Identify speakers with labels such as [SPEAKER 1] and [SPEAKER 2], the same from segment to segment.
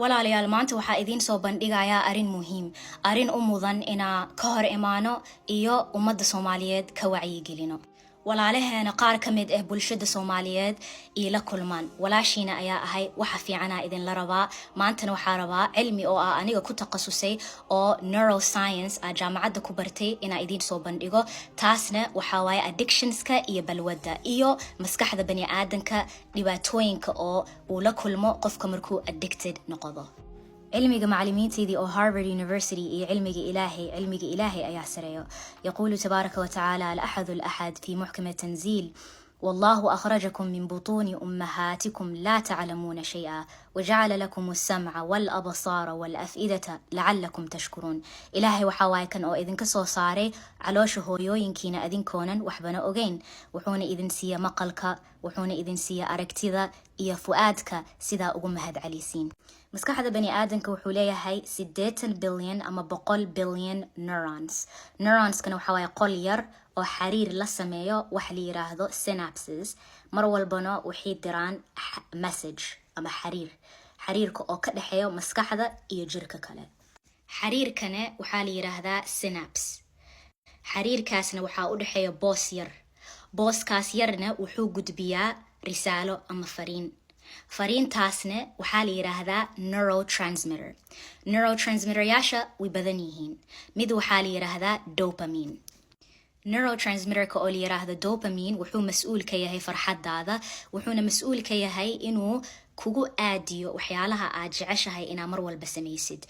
[SPEAKER 1] walaalayaal maanta waxaa idiin soo bandhigayaa arrin muhiim, arrin u mudan inaa ka hor imaano iyo ummadda Soomaaliyeed ka wacyigelino. walaalaheena qaar ka mid ah bulshada Soomaaliyeed ila kulmaan. walaashiina ayaa ahay waxa fiicana idin la rabaa. maantana waxaa rabaa cilmi oo aniga ku takhasusay oo neuroscience jaamacadda ku bartay inaa idiin soo bandhigo. taasna waxaa waaye addictionska iyo balwadda iyo maskaxda bani aadanka dhibaatooyinka oo uu la kulmo qofka markuu addicted noqdo. علمي معلمينتي أو هارفارد يونيفرسيتي علمي إلهي أيا سريو. يقول تبارك وتعالى الأحد الأحد في محكم التنزيل: والله أخرجكم من بطون أمهاتكم لا تعلمون شيئا وجعل لكم السمع والأبصار والأفئدة لعلكم تشكرون. إلهي وحواي كان أو إذن كسو صاري علوش هويوين كينا إذن كونن وحبنا أوغين وحون إذن سيا مقلك وحون إذن سيا أركتذا إيا فؤادك سيدا أغمهد عليسين. مسكحة بني آدنك وحوليها هاي 6 بليون أما بقول بليون نيرونز كانوا حواي قول ير oo xariir la sameeyo wax la yiraahdo synapses mar walbana waxay diraan message ama xariirka oo ka dhaxeeyo maskaxda iyo jirka kale. xariirkana waxa la yiraahdaa synapse. xariirkaasna waxa u dhaxeeyo booskaas yarna wuxuu gudbiyaa risaalo ama fariintaasna waxa la yiraahdaa neurotransmitter yaasha way badan yihiin. mid waxa la yiraahdaa dopamine. neurotransmitter oo la yiraahdo dopamine wuxuu mas'uul ka yahay farxadaada, wuxuuna mas'uul ka yahay inuu kugu aadiyo waxyaalaha aad jeceshahay inaa mar walba samaysid.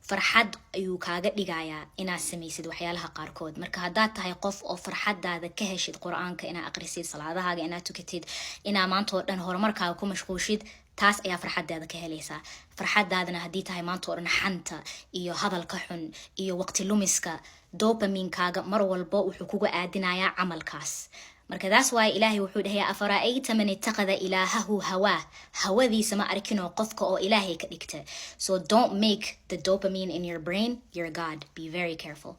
[SPEAKER 1] farxad ayuu kaaga dhigayaa inaad samaysid waxyaalaha qaarkood. marka haddaad tahay qof oo farxadaada ka heshid quraanka inaa aqrisid, salaadahaaga inaa tukatid, inaa maanta oo dhan horumarkaaga ku mashquulshid, taas ayaa farxadaada ka helaysaa. farxadaadana haddii tahay maanta oo dhan xanta iyo hadalka xun iyo waqti lumiska, dopamine-kaaga mar walba wuxuu kugu aadinayaa camalkaas. marka that's why ilaahay wuxuu dhahay afara'ayta man ittakhadha ilaahahu hawadiisa ma arkinoo qofka oo ilaahay ka dhigta. so don't make the dopamine in your brain your god. be very careful.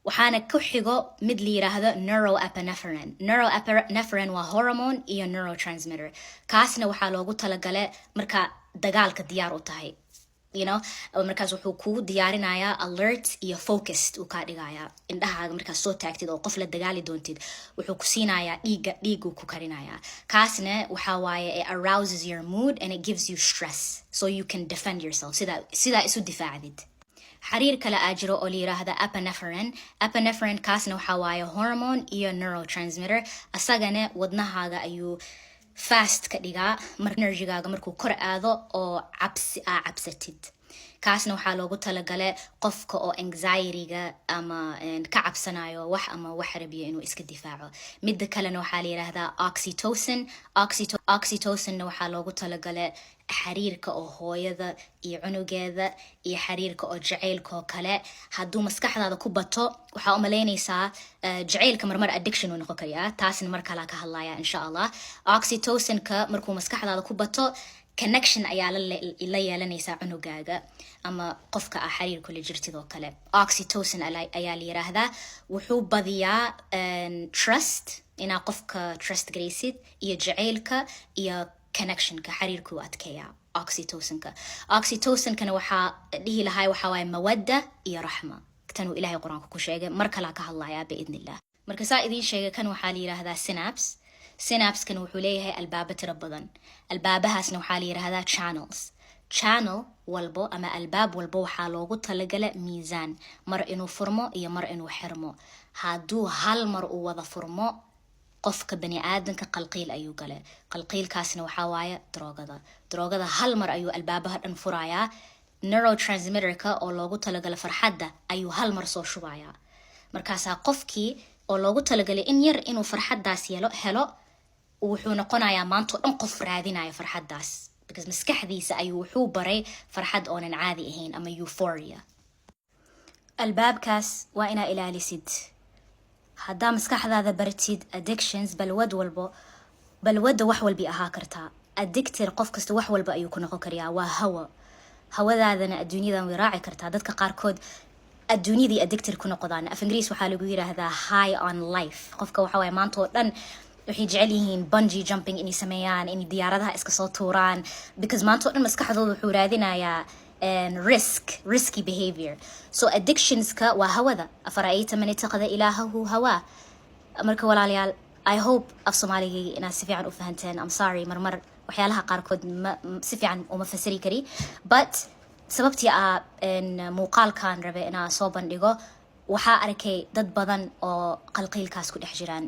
[SPEAKER 1] waxaana ku xigo mid la yiraahdo neuroepinephrine waa hormone iyo neurotransmitter. kaasna waxaa loogu talagalay marka dagaalka diyaar u tahay, markaas wuxuu kugu diyaarinayaa alert iyo focused uu ka dhigayaa. indhahaaga markaas soo taagtid oo qof la dagaali doontid wuxuu ku siinayaa dhiigu ku karinayaa. kaasna waxaa waaye it arouses your mood and it gives you stress so you can defend yourself sidaa isu difaacdid. xariir kale ajiro oo la yiraahdo epinephrine kaasna waxaa waaye hormone iyo neurotransmitter. asagana wadnahaaga ayuu fast ka dhigaa energy-gaaga markuu kor aado oo cabsatid. kaasna waxaa loogu talagalay qofka oo anxiety-ga ama ka cabsanayo wax ama wax rabiyo inuu iska difaaco. midda kalena waxaa la yiraahdaa oxytocin waxaa loogu talagalay xariirka oo hooyada iyo cunugeeda iyo xariirka oo jaceylka oo kale. hadduu maskaxdaada ku bato waxaa u malaynaysaa jaceylka marmar addiction uu noqon karaa. taasna mar kale ka hadlaya insha Allah. oxytocinka markuu maskaxdaada ku bato connection ayaa la yeelanaysaa cunugaaga ama qofka xariir kula jirtidoo kale. oxytocin ayaa la yiraahdaa wuxuu badiyaa trust inaa qofka trust garaysid iyo jaceylka iyo connectionka xariirku adkeeya. oxytocinkana waxaa dhihi lahay waxaa waaye mawadda iyo raxma. tanuu ilaahay quraanka ku sheegay mar kale ka hadlayaa biidnillah. marka saa idiin sheegay kan waxaa la yiraahdaa synapse-kan wuxuu leeyahay albaabo tiro badan. albaabahaasna waxaa la yiraahdaa channel walbo ama albaab walbo waxaa loogu talagalay miisaan, mar inuu furmo iyo mar inuu xirmo. hadduu hal mar uu wada furmo qofka bani aadanka qalqiil ayuu galay. qalqiilkaasna waxaa waaye droogada hal mar ayuu albaabaha dhan furayaa. neurotransmitterka oo loogu talagalay farxadda ayuu hal mar soo shubayaa. markaasaa qofkii oo loogu talagalay in yar inuu farxaddaas helo wuxuu noqonayaa maanta dhan qof raadinaya farxaddaas, because maskaxdiisa ayuu wuxuu baray farxad oonan caadi ahayn ama euphoria. albaabkaas waa inaa ilaalisid. haddaa maskaxdaada bartid addictions balwadda wax walbi ahaa kartaa. addicted qof kasta wax walba ayuu ku noqon karayaa. waa hawadaadana adduunyadan way raaci kartaa. dadka qaarkood adduunyadii addicted ku noqdaan. af ingiriis waxaa lagu yiraahdaa high on life. qofka waxa waaye maanta oo dhan waxay jecel yihiin bungee jumping inay sameeyaan inay diyaaradaha iska soo tuuraan because maanta oo dhan maskaxdooda wuxuu raadinayaa risky behavior. So addictionska waa hawada afara'ayta man ittaqada ilaahahu hawaa. marka walaalayaal I hope af Soomaaliga inaad si fiican u fahanteen. I'm sorry marmar waxyaalaha qaarkood si fiican uma fasiri kari, but sababtii muuqaalkan rabe inaan soo bandhigo waxaa arkay dad badan oo qalqiilkaas ku dhex jiraan.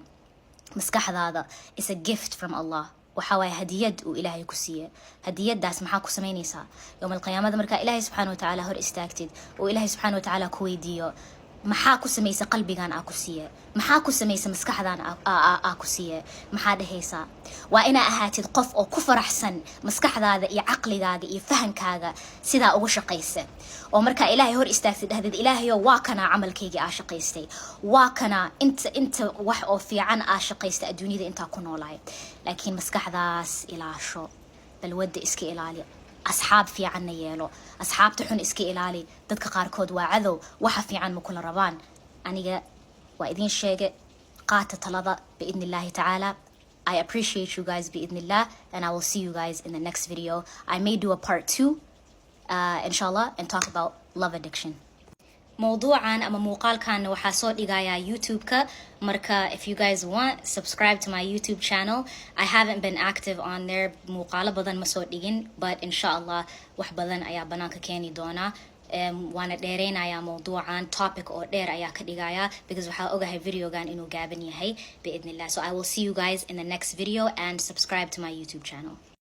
[SPEAKER 1] maskaxdaada is a gift from Allah. waxa way hadiyad uu Ilaahay ku siiyay. hadiyadaas maxaa ku sameynaysaa yawm al-qiyaamada marka Ilaahay subhanahu wa ta'ala hor istaagtid oo Ilaahay subhanahu wa ta'ala ku weydiiyo maxaa ku sameeyay qalbigan ku siiyay, maxaa ku sameeyay maskaxdan ku siiyay, maxaa dhahaysaa. waa ina ahaatid qof oo ku faraxsan maskaxdaada iyo aqligaaga iyo fahankaaga sida ugu shaqaysa oo marka Ilaahay hor istaagtid dhahdid Ilaahayo waa kana amalkayga shaqaystay, waa kana inta wax oo fiican shaqaystay adduunyada inta ku noolahay. laakiin maskaxdaas ilaasho balwada iska ilaali. asxaab fiican yeelo, asxaabta xun iska ilaali. dadka qaarkood waa cadow waxa fiican ma kula rabaan. aniga waa idin sheegay qaata talada biidnillahi ta'ala. I appreciate you guys biidnillah and I will see you guys in the next video. I may do a part 2 inshallah and talk about love addiction. موضوعاً أما موقال كان وحاسود إيجايا يوتيوب كا مركا. if you guys want subscribe to my YouTube channel. I haven't been active on there موقالة بدن مسود إيجين but إن شاء الله وح بدن أيا بناك كاني دونا وانا ديرين أيا موضوعاً topic أو دير أيا كديجايا because وحا أوجه فيديو كان إنه جابني هاي بإذن الله. So I will see you guys in the next video and subscribe to my YouTube channel.